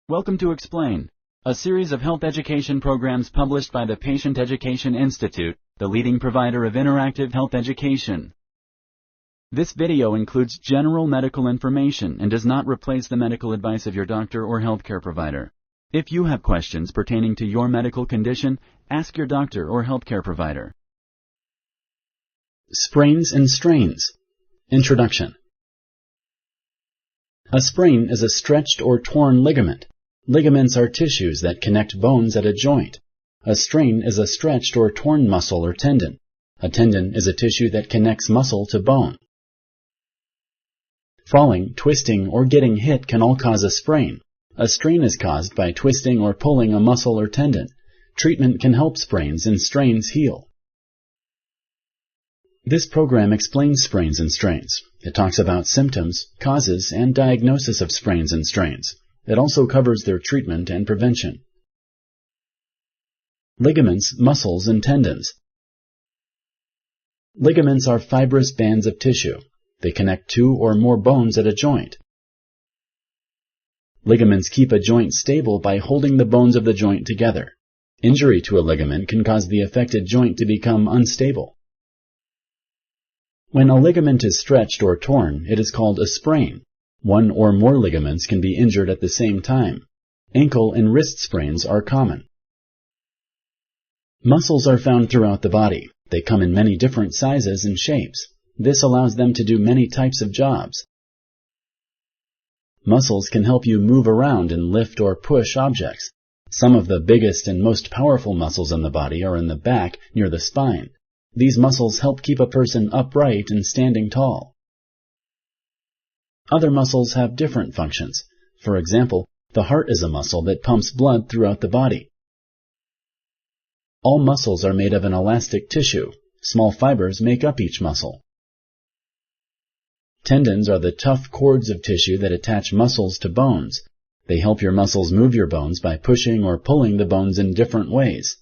Welcome to Explain, a series of health education programs published by the Patient Education Institute, the leading provider of interactive health education. This video includes general medical information and does not replace the medical advice of your doctor or healthcare provider. If you have questions pertaining to your medical condition, ask your doctor or healthcare provider. Sprains and Strains. Introduction. A sprain is a stretched or torn ligament. Ligaments are tissues that connect bones at a joint. A strain is a stretched or torn muscle or tendon. A tendon is a tissue that connects muscle to bone. Falling, twisting, or getting hit can all cause a sprain. A strain is caused by twisting or pulling a muscle or tendon. Treatment can help sprains and strains heal. This program explains sprains and strains. It talks about symptoms, causes, and diagnosis of sprains and strains. It also covers their treatment and prevention. Ligaments, muscles, and tendons. Ligaments are fibrous bands of tissue. They connect two or more bones at a joint. Ligaments keep a joint stable by holding the bones of the joint together. Injury to a ligament can cause the affected joint to become unstable. When a ligament is stretched or torn, it is called a sprain. One or more ligaments can be injured at the same time. Ankle and wrist sprains are common. Muscles are found throughout the body. They come in many different sizes and shapes. This allows them to do many types of jobs. Muscles can help you move around and lift or push objects. Some of the biggest and most powerful muscles in the body are in the back near the spine. These muscles help keep a person upright and standing tall. Other muscles have different functions. For example, the heart is a muscle that pumps blood throughout the body. All muscles are made of an elastic tissue. Small fibers make up each muscle. Tendons are the tough cords of tissue that attach muscles to bones. They help your muscles move your bones by pushing or pulling the bones in different ways.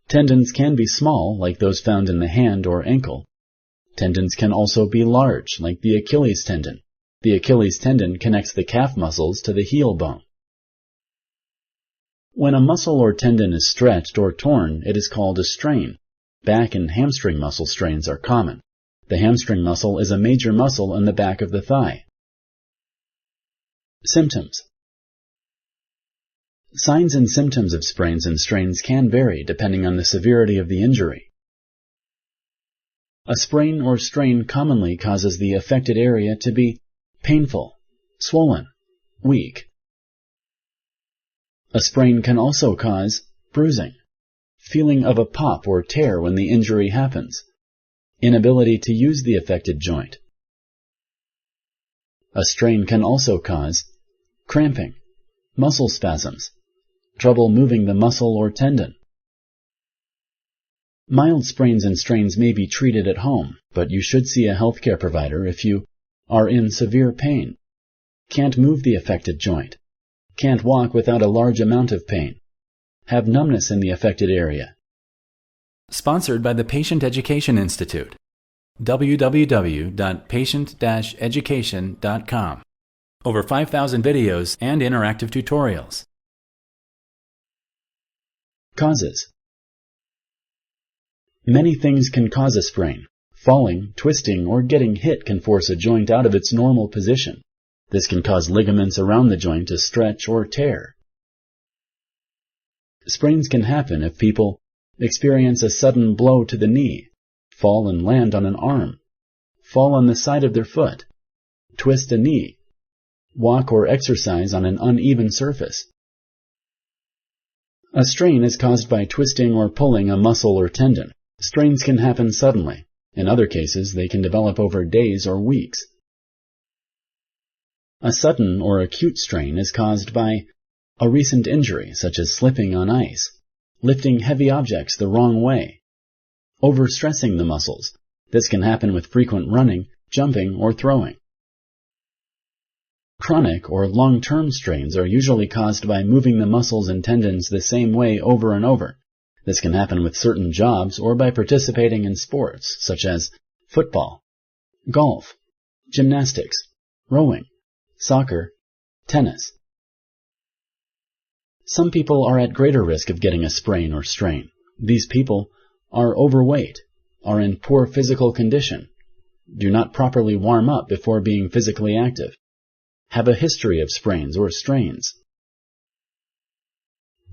Tendons can be small, like those found in the hand or ankle. Tendons can also be large, like the Achilles tendon. The Achilles tendon connects the calf muscles to the heel bone. When a muscle or tendon is stretched or torn, it is called a strain. Back and hamstring muscle strains are common. The hamstring muscle is a major muscle in the back of the thigh. Symptoms. Signs and symptoms of sprains and strains can vary depending on the severity of the injury. A sprain or strain commonly causes the affected area to be painful, swollen, weak. A sprain can also cause bruising, feeling of a pop or tear when the injury happens, inability to use the affected joint. A strain can also cause cramping, muscle spasms, trouble moving the muscle or tendon. Mild sprains and strains may be treated at home, but you should see a healthcare provider if you are in severe pain, can't move the affected joint, can't walk without a large amount of pain, have numbness in the affected area. Sponsored by the Patient Education Institute. www.patient-education.com. Over 5,000 videos and interactive tutorials. Causes. Many things can cause a sprain. Falling, twisting, or getting hit can force a joint out of its normal position. This can cause ligaments around the joint to stretch or tear. Sprains can happen if people experience a sudden blow to the knee, fall and land on an arm, fall on the side of their foot, twist a knee, walk or exercise on an uneven surface. A strain is caused by twisting or pulling a muscle or tendon. Strains can happen suddenly. In other cases, they can develop over days or weeks. A sudden or acute strain is caused by a recent injury, such as slipping on ice, lifting heavy objects the wrong way, overstressing the muscles. This can happen with frequent running, jumping, or throwing. Chronic or long-term strains are usually caused by moving the muscles and tendons the same way over and over. This can happen with certain jobs or by participating in sports, such as football, golf, gymnastics, rowing, soccer, tennis. Some people are at greater risk of getting a sprain or strain. These people are overweight, are in poor physical condition, do not properly warm up before being physically active, have a history of sprains or strains.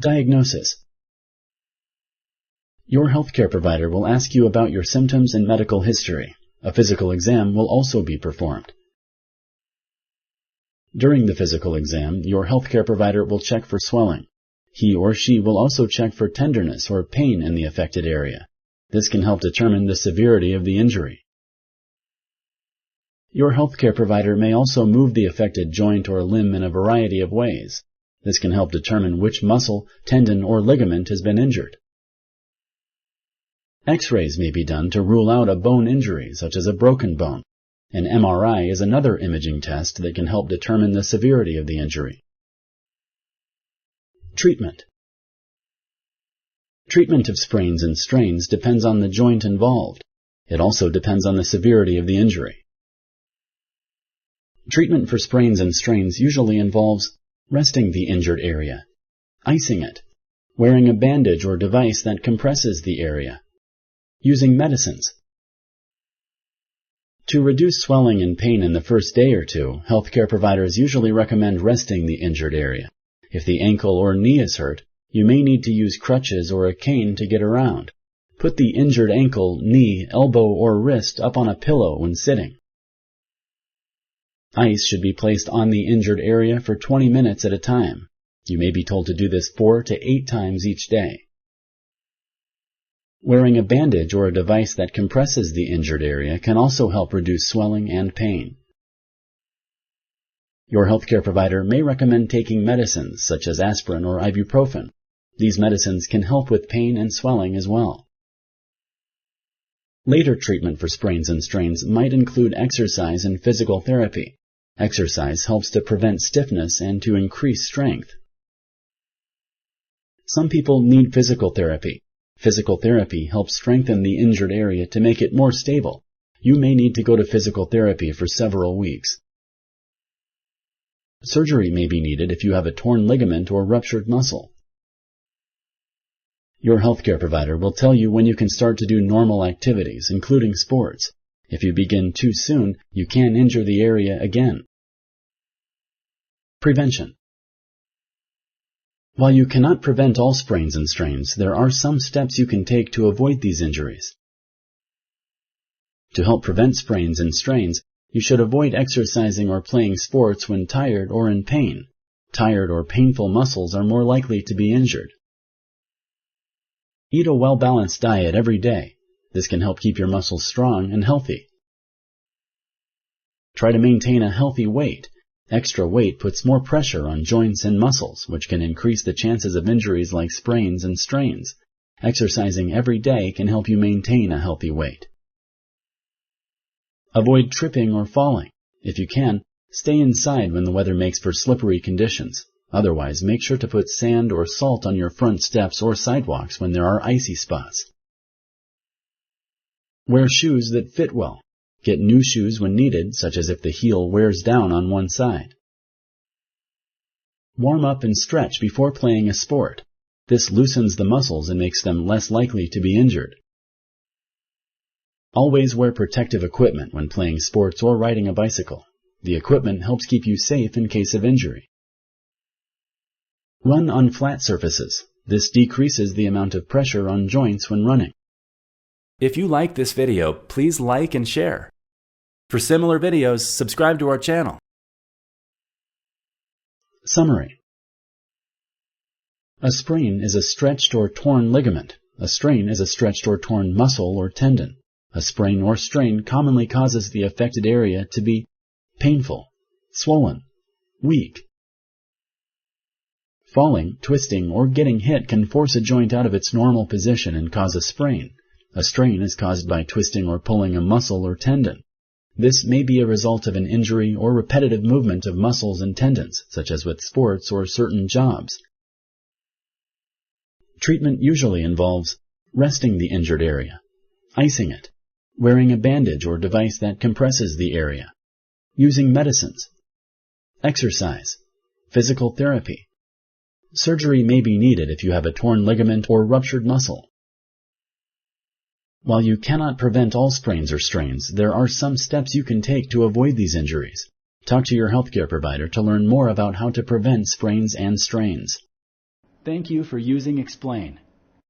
Diagnosis. Your healthcare provider will ask you about your symptoms and medical history. A physical exam will also be performed. During the physical exam, your healthcare provider will check for swelling. He or she will also check for tenderness or pain in the affected area. This can help determine the severity of the injury. Your healthcare provider may also move the affected joint or limb in a variety of ways. This can help determine which muscle, tendon, or ligament has been injured. X-rays may be done to rule out a bone injury, such as a broken bone. An MRI is another imaging test that can help determine the severity of the injury. Treatment. Treatment of sprains and strains depends on the joint involved. It also depends on the severity of the injury. Treatment for sprains and strains usually involves resting the injured area, icing it, wearing a bandage or device that compresses the area, using medicines. To reduce swelling and pain in the first day or two, healthcare providers usually recommend resting the injured area. If the ankle or knee is hurt, you may need to use crutches or a cane to get around. Put the injured ankle, knee, elbow, or wrist up on a pillow when sitting. Ice should be placed on the injured area for 20 minutes at a time. You may be told to do this 4 to 8 times each day. Wearing a bandage or a device that compresses the injured area can also help reduce swelling and pain. Your healthcare provider may recommend taking medicines such as aspirin or ibuprofen. These medicines can help with pain and swelling as well. Later treatment for sprains and strains might include exercise and physical therapy. Exercise helps to prevent stiffness and to increase strength. Some people need physical therapy. Physical therapy helps strengthen the injured area to make it more stable. You may need to go to physical therapy for several weeks. Surgery may be needed if you have a torn ligament or ruptured muscle. Your healthcare provider will tell you when you can start to do normal activities, including sports. If you begin too soon, you can injure the area again. Prevention. While you cannot prevent all sprains and strains, there are some steps you can take to avoid these injuries. To help prevent sprains and strains, you should avoid exercising or playing sports when tired or in pain. Tired or painful muscles are more likely to be injured. Eat a well-balanced diet every day. This can help keep your muscles strong and healthy. Try to maintain a healthy weight. Extra weight puts more pressure on joints and muscles, which can increase the chances of injuries like sprains and strains. Exercising every day can help you maintain a healthy weight. Avoid tripping or falling. If you can, stay inside when the weather makes for slippery conditions. Otherwise, make sure to put sand or salt on your front steps or sidewalks when there are icy spots. Wear shoes that fit well. Get new shoes when needed, such as if the heel wears down on one side. Warm up and stretch before playing a sport. This loosens the muscles and makes them less likely to be injured. Always wear protective equipment when playing sports or riding a bicycle. The equipment helps keep you safe in case of injury. Run on flat surfaces. This decreases the amount of pressure on joints when running. If you like this video, please like and share. For similar videos, subscribe to our channel. Summary. A sprain is a stretched or torn ligament. A strain is a stretched or torn muscle or tendon. A sprain or strain commonly causes the affected area to be painful, swollen, weak. Falling, twisting, or getting hit can force a joint out of its normal position and cause a sprain. A strain is caused by twisting or pulling a muscle or tendon. This may be a result of an injury or repetitive movement of muscles and tendons, such as with sports or certain jobs. Treatment usually involves resting the injured area, icing it, wearing a bandage or device that compresses the area, using medicines, exercise, physical therapy. Surgery may be needed if you have a torn ligament or ruptured muscle. While you cannot prevent all sprains or strains, there are some steps you can take to avoid these injuries. Talk to your healthcare provider to learn more about how to prevent sprains and strains. Thank you for using Explain.